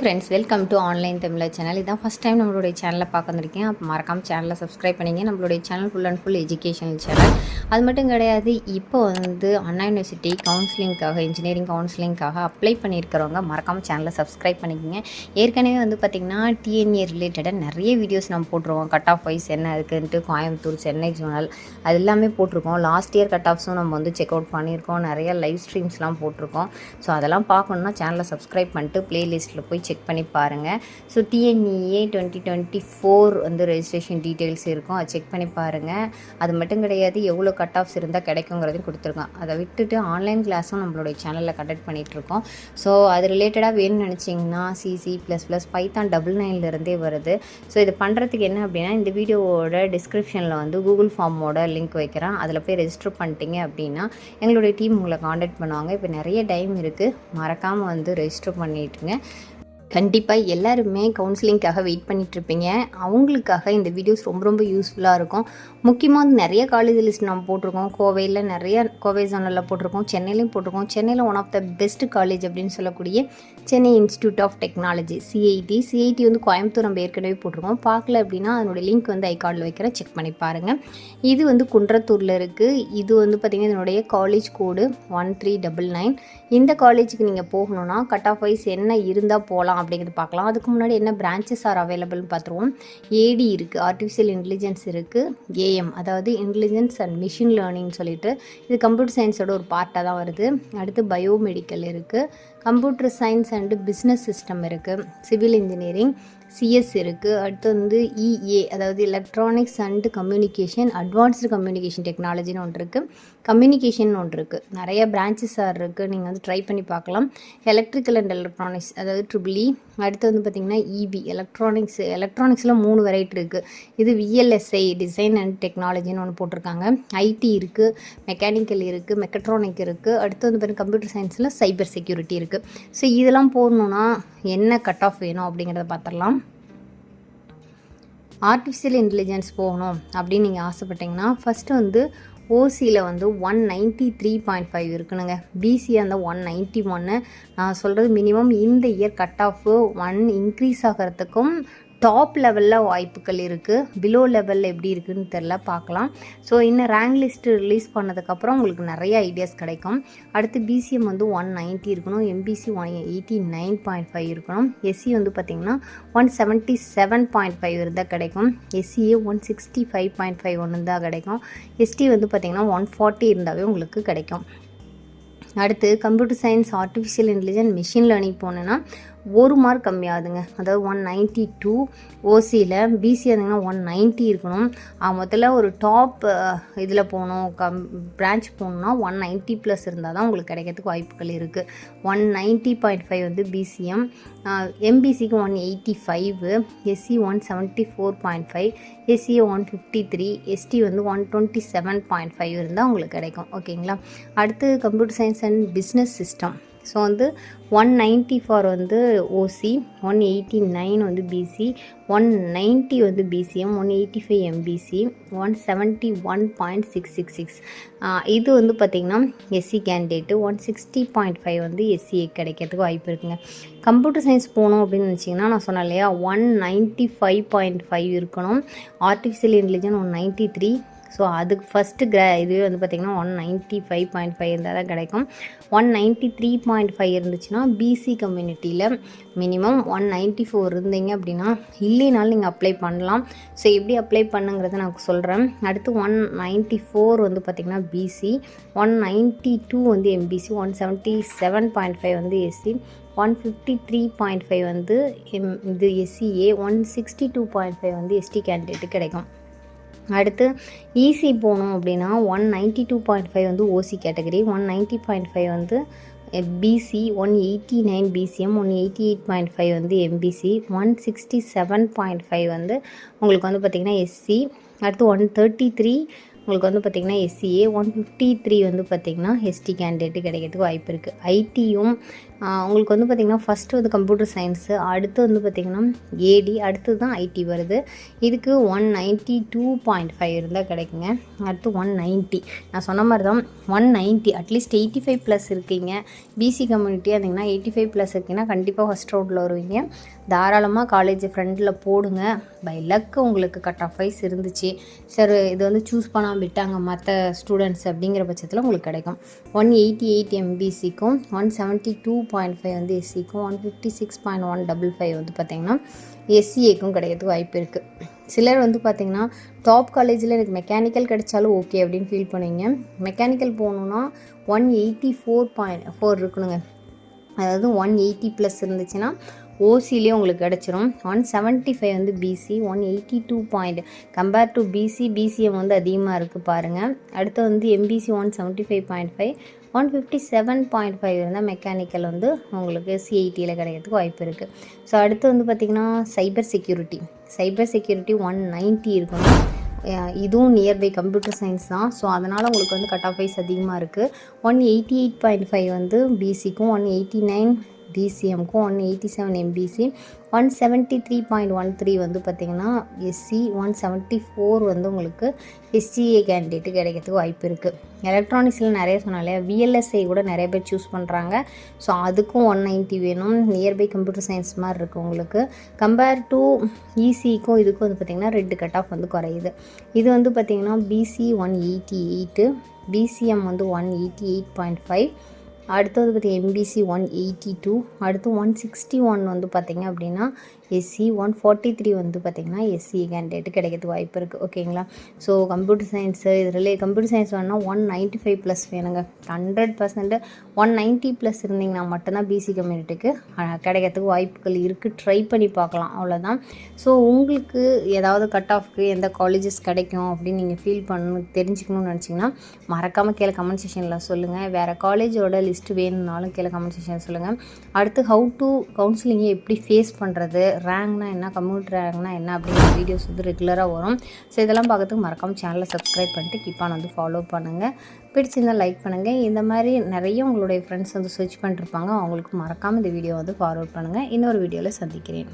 Friends, welcome to online Tamizha channel. இதான் first time நம்மளுடைய சேனலை பார்க்க வந்திருக்கேன். அப்போ மறக்காமல் சேனலை சப்ஸ்கிரைப் பண்ணிங்க. நம்மளுடைய channel full and full educational channel. அது மட்டும் கிடையாது, இப்போ அண்ணா யூனிவர்சிட்டி கவுன்சிலிங்காக, இன்ஜினியரிங் கவுன்சிலிங்காக அப்ளை பண்ணியிருக்கிறவங்க மறக்காமல் சேனலை சப்ஸ்கிரைப் பண்ணிக்கோங்க. ஏற்கனவே பார்த்திங்கன்னா டிஎன்ஏ ரிலேட்டடாக நிறைய வீடியோஸ் நம்ம போட்டிருக்கோம். கட் ஆஃப் வைஸ் என்ன இருக்குன்ட்டு கோயம்புத்தூர், சென்னை ஜோனல் அது எல்லாமே போட்டிருக்கோம். லாஸ்ட் இயர் கட் ஆஃப்ஸும் நம்ம செக் அவுட் பண்ணியிருக்கோம். நிறைய லைவ் ஸ்ட்ரீம்ஸ்லாம் போட்டிருக்கோம். ஸோ அதெல்லாம் பார்க்கணுன்னா சேனலை சப்ஸ்கிரைப் பண்ணிட்டு ப்ளேலிஸ்ட்டில் போய் செக் பண்ணி பாருங்கள். ஸோ டிஎன்இஏ 2024 ரெஜிஸ்ட்ரேஷன் டீட்டெயில்ஸ் இருக்கும், அதை செக் பண்ணி பாருங்கள். அது மட்டும் கிடையாது, எவ்வளோ கட் ஆஃப்ஸ் இருந்தால் கிடைக்குங்கிறதையும் கொடுத்துருக்கோம். அதை விட்டுட்டு ஆன்லைன் கிளாஸும் நம்மளுடைய சேனலில் கண்டக்ட் பண்ணிகிட்ருக்கோம். ஸோ அது ரிலேட்டடாக வேணும்னு நினச்சிங்கன்னா C++, பைத்தான் 99 வருது. ஸோ இது பண்ணுறதுக்கு என்ன அப்படின்னா, இந்த வீடியோவோட டிஸ்கிரிப்ஷனில் கூகுள் ஃபார்மோட லிங்க் வைக்கிறேன். அதில் போய் ரெஜிஸ்டர் பண்ணிட்டீங்க அப்படின்னா எங்களுடைய டீம் உங்களை காண்டாக்ட் பண்ணுவாங்க. இப்போ நிறைய டைம் இருக்குது, மறக்காமல் ரெஜிஸ்டர் பண்ணிட்டுங்க. கண்டிப்பாக எல்லாருமே கவுன்சிலிங்காக வெயிட் பண்ணிகிட்ருப்பீங்க. அவங்களுக்காக இந்த வீடியோஸ் ரொம்ப ரொம்ப யூஸ்ஃபுல்லாக இருக்கும். முக்கியமாக நிறைய காலேஜ் லிஸ்ட் நம்ம போட்டிருக்கோம். கோவையில் நிறைய கோவை ஜோனலில் போட்டிருக்கோம், சென்னையிலையும் போட்டிருக்கோம். சென்னையில் one of the best college அப்படின்னு சொல்லக்கூடிய Chennai institute of technology, CIT Coimbatore நம்ம ஏற்கனவே போட்டிருக்கோம். பார்க்கல அப்படின்னா அதனுடைய லிங்க் ஐகார்டில் வைக்கிறேன், செக் பண்ணி பாருங்கள். இது குன்றத்தூரில் இருக்குது. இது பார்த்திங்கன்னா இதனுடைய காலேஜ் கோடு 1399. இந்த காலேஜுக்கு நீங்கள் போகணுன்னா கட் ஆஃப் வைஸ் என்ன இருந்தால் போகலாம் அப்படிங்கிறது பார்க்கலாம். அதுக்கு முன்னாடி என்ன பிரான்ச்சஸ் ஆர் அவைலபிள்னு பார்த்துருவோம். ஏடி இருக்குது, ஆர்டிஃபிஷியல் இன்டெலிஜென்ஸ் இருக்குது, ஏஎம் அதாவது இன்டெலிஜென்ஸ் அண்ட் மிஷின் லேர்னிங் சொல்லிட்டு இது கம்ப்யூட்டர் சயின்ஸோட ஒரு பார்ட்டாக தான் வருது. அடுத்து பயோமெடிக்கல் இருக்குது, computer science and business system இருக்குது, சிவில் இன்ஜினியரிங், சிஎஸ் இருக்குது. அடுத்து இஏ அதாவது electronics and communication, advanced communication டெக்னாலஜின்னு ஒன்று இருக்குது, கம்யூனிகேஷன் ஒன்று இருக்குது. நிறைய பிரான்ச்சஸ் இருக்குது, நீங்கள் ட்ரை பண்ணி பார்க்கலாம். எலக்ட்ரிக்கல் அண்ட் எலக்ட்ரானிக்ஸ் அதாவது ட்ரிபிள்இ. அடுத்து பார்த்திங்கன்னா இபி எலக்ட்ரானிக்ஸில் 3 வெரைட்டி இருக்குது. இது விஎல்எஸ்ஐ டிசைன் அண்ட் டெக்னாலஜின்னு ஒன்று போட்டிருக்காங்க. ஐடி இருக்குது, மெக்கானிக்கல் இருக்குது, மெக்கட்ரானிக் இருக்குது. அடுத்து பார்த்திங்கன்னா கம்ப்யூட்டர் சயின்ஸில் சைபர் செக்யூரிட்டி இருக்குது. ஸோ இதெல்லாம் போடணுன்னா என்ன கட் ஆஃப் வேணும் அப்படிங்கிறத பார்த்துடலாம். ஆர்டிஃபிஷியல் இன்டெலிஜென்ஸ் போகணும் அப்படின்னு நீங்கள் ஆசைப்பட்டீங்கன்னா ஃபஸ்ட்டு ஓசியில் 193.5 இருக்குனுங்க. பிசியாக இருந்தால் 191. நான் சொல்கிறது மினிமம் இந்த இயர் கட் ஆஃப் 1 இன்க்ரீஸ் ஆகிறதுக்கும் டாப் லெவலில் வாய்ப்புகள் இருக்குது. பிலோ லெவலில் எப்படி இருக்குதுன்னு தெரில, பார்க்கலாம். ஸோ இன்னும் ரேங்க் லிஸ்ட்டு ரிலீஸ் பண்ணதுக்கப்புறம் உங்களுக்கு நிறைய ஐடியாஸ் கிடைக்கும். அடுத்து பிசிஎம் 190 இருக்கணும், எம்பிசி 189.5 இருக்கணும், எஸ்சி பார்த்திங்கன்னா 177.5 இருந்தால் கிடைக்கும், எஸ்சிஏ 165.5 ஒன்று தான் கிடைக்கும், எஸ்டி பார்த்திங்கன்னா 140 இருந்தாவே உங்களுக்கு கிடைக்கும். அடுத்து computer science, artificial intelligence, machine learning போனேன்னா 1 மார்க் கம்மியாகுதுங்க. அதாவது 192 ஓசியில். பிசி இருந்தீங்கன்னா 190 இருக்கணும். மொத்தத்தில் ஒரு டாப் இதில் போகணும், பிரான்ச் போகணுன்னா 190+ இருந்தால் தான் உங்களுக்கு கிடைக்கிறதுக்கு வாய்ப்புகள் இருக்குது. 190.5 பிசிஎம், எம்பிசிக்கு 185, எஸ்சி 174.5, எஸ்சிஏ 153, எஸ்டி 127.5 இருந்தால் உங்களுக்கு கிடைக்கும். ஓகேங்களா. அடுத்து computer science and business system. So 190 for OC, 189 BC, 190 BCM, 185 MBC, 171.666. இது பார்த்திங்கன்னா எஸ்சி கேண்டிடேட்டு. 160.5 எஸ்சிஏ கிடைக்கிறதுக்கு வாய்ப்பு இருக்குங்க. கம்ப்யூட்டர் சயின்ஸ் போகணும் அப்படின்னு நினச்சிங்கன்னா நான் சொன்னேன் இல்லையா, 195.5 இருக்கணும். Artificial intelligence 193. ஸோ அதுக்கு ஃபஸ்ட்டு இதுவே பார்த்திங்கன்னா 195.5 இருந்தால் தான் கிடைக்கும். 193.5 இருந்துச்சுன்னா பிசி கம்யூனிட்டியில் மினிமம் 194 இருந்தீங்க அப்படின்னா, இல்லைனாலும் நீங்கள் அப்ளை பண்ணலாம். ஸோ எப்படி அப்ளை பண்ணுங்கிறத நான் சொல்கிறேன். அடுத்து 194 பார்த்திங்கன்னா பிசி, 192 எம்பிசி, 177.5 எஸ்சி, 153.5 இது எஸ்சிஏ, 162.5 எஸ்டி கேண்டிடேட்டு கிடைக்கும். அடுத்து இசி போகணும் அப்படின்னா 192.5 OC category, 190.5 BC, 189 BCM, 188.5 MBC, 167.5 உங்களுக்கு பார்த்திங்கன்னா எஸ்சி. அடுத்து 133 உங்களுக்கு பார்த்திங்கன்னா எஸ்சிஏ, 153 பார்த்திங்கன்னா எஸ்டி கேண்டிடேட்டு கிடைக்கிறதுக்கு வாய்ப்பு இருக்குது. ஐடியும் உங்களுக்கு வந்து பார்த்திங்கன்னா ஃபஸ்ட்டு வந்து கம்ப்யூட்டர் சயின்ஸு, அடுத்து வந்து பார்த்திங்கன்னா ஏடி, அடுத்தது தான் ஐடி வருது. இதுக்கு 192.5 இருந்தால் கிடைக்குங்க. அடுத்து 190. நான் சொன்ன மாதிரி தான் 190 அட்லீஸ்ட் 85 ப்ளஸ் இருக்கீங்க. பிசி கம்யூனிட்டியாக இருந்தீங்கன்னா 85 ப்ளஸ் இருக்கீங்கன்னா கண்டிப்பாக ஃபஸ்ட் ரவுண்டில் வருவீங்க. தாராளமாக காலேஜ் ஃப்ரெண்டில் போடுங்க. பை லக் உங்களுக்கு கட் ஆஃப் வைஸ் இருந்துச்சு, சரி இது வந்து சூஸ் பண்ணாமல் விட்டாங்க மற்ற ஸ்டூடெண்ட்ஸ் அப்படிங்கிற பட்சத்தில் உங்களுக்கு கிடைக்கும். 188 எம்பிசிக்கும் 172.5 வந்து எஸ்சிக்கும் 156.155 வந்து பார்த்திங்கன்னா எஸ்சிஏக்கும் கிடைக்கிறதுக்கு வாய்ப்பு இருக்குது. சிலர் வந்து பார்த்திங்கன்னா டாப் காலேஜில் எனக்கு மெக்கானிக்கல் கிடைச்சாலும் ஓகே அப்படின்னு ஃபீல் பண்ணுவீங்க. மெக்கானிக்கல் போகணுன்னா 184.4 இருக்கணுங்க. அதாவது 180 ப்ளஸ் இருந்துச்சுன்னா ஓசிலே உங்களுக்கு கிடச்சிரும். 175 வந்து பிசி, 182 கம்பேர் டு பிசிஎம் வந்து அதிகமாக இருக்குது பாருங்கள். அடுத்து வந்து எம்பிசி 175.5, 157.5 இருந்தால் மெக்கானிக்கல் வந்து உங்களுக்கு சிஐடியில் கிடைக்கிறதுக்கு வாய்ப்பு இருக்குது. ஸோ அடுத்து வந்து பார்த்திங்கன்னா சைபர் செக்யூரிட்டி 190 இருக்கணும். இதுவும் நியர்பை கம்ப்யூட்டர் சயின்ஸ் தான். ஸோ அதனால் உங்களுக்கு வந்து கட் ஆஃப் வைஸ் அதிகமாக இருக்குது. 188.5 வந்து பிசிக்கும், 189 பிசிஎம்க்கும், 187 எம்பிசி, 173.13 வந்து பார்த்திங்கன்னா எஸ்சி, 174 வந்து உங்களுக்கு எஸ்சிஏ கேண்டிடேட்டு கிடைக்கிறதுக்கு வாய்ப்பு இருக்குது. எலக்ட்ரானிக்ஸில் நிறைய சொன்னாலே விஎல்எஸ்ஐ கூட நிறைய பேர் சூஸ் பண்ணுறாங்க. ஸோ அதுக்கும் 190 வேணும். நியர்பை கம்ப்யூட்டர் சயின்ஸ் மாதிரி இருக்குது உங்களுக்கு. கம்பேர் டு இசிக்கும் இதுக்கும் வந்து பார்த்திங்கன்னா 2 கட் ஆஃப் வந்து குறையுது. இது வந்து பார்த்திங்கன்னா பிசி 188, பிசிஎம் வந்து 188.5, அடுத்து வந்து பார்த்திங்கன்னா எம்பிசி 182, அடுத்து 161 வந்து பார்த்திங்க அப்படின்னா எஸ்சி, 143 வந்து பார்த்திங்கன்னா எஸ்சி கேண்டிடேட்டு கிடைக்கிறதுக்கு வாய்ப்பு இருக்குது. ஓகேங்களா? ஸோ கம்ப்யூட்டர் சயின்ஸு இதில் கம்ப்யூட்டர் சயின்ஸ் வேணுன்னா 195 ப்ளஸ் வேணுங்க. 100% 190 ப்ளஸ் இருந்திங்கன்னா மட்டும்தான் பிசி கம்யூனிட்டிக்கு கிடைக்கிறதுக்கு வாய்ப்புகள் இருக்குது. ட்ரை பண்ணி பார்க்கலாம், அவ்வளோதான். ஸோ உங்களுக்கு ஏதாவது கட் ஆஃப்க்கு எந்த காலேஜஸ் கிடைக்கும் அப்படின்னு நீங்கள் ஃபீல் தெரிஞ்சுக்கணும்னு நினச்சிங்கன்னா மறக்காமல் கீழே கமெண்ட் செக்ஷனில் சொல்லுங்கள். வேறு காலேஜோட லிஸ்ட்டு வேணும்னாலும் கீழே கமெண்ட் செக்ஷனில் சொல்லுங்கள். அடுத்து ஹவு டு கவுன்சிலிங்கை எப்படி ஃபேஸ் பண்ணுறது, ரேங்க்னா என்ன, கம்யூனிட்டி ரேங்க்னா என்ன அப்படிங்கிற வீடியோஸ் வந்து ரெகுலராக வரும். ஸோ இதெல்லாம் பார்க்கறதுக்கு மறக்காமல் சேனலை சப்ஸ்கிரைப் பண்ணிட்டு கீப்பான் வந்து ஃபாலோ பண்ணுங்கள். பிடிச்சிருந்தால் லைக் பண்ணுங்கள். இந்த மாதிரி நிறைய உங்களுடைய ஃப்ரெண்ட்ஸ் வந்து சர்ச் பண்ணிருப்பாங்க, அவங்களுக்கு மறக்காமல் இந்த வீடியோ வந்து ஃபார்வர்ட் பண்ணுங்கள். இன்னொரு வீடியோவில் சந்திக்கிறேன்.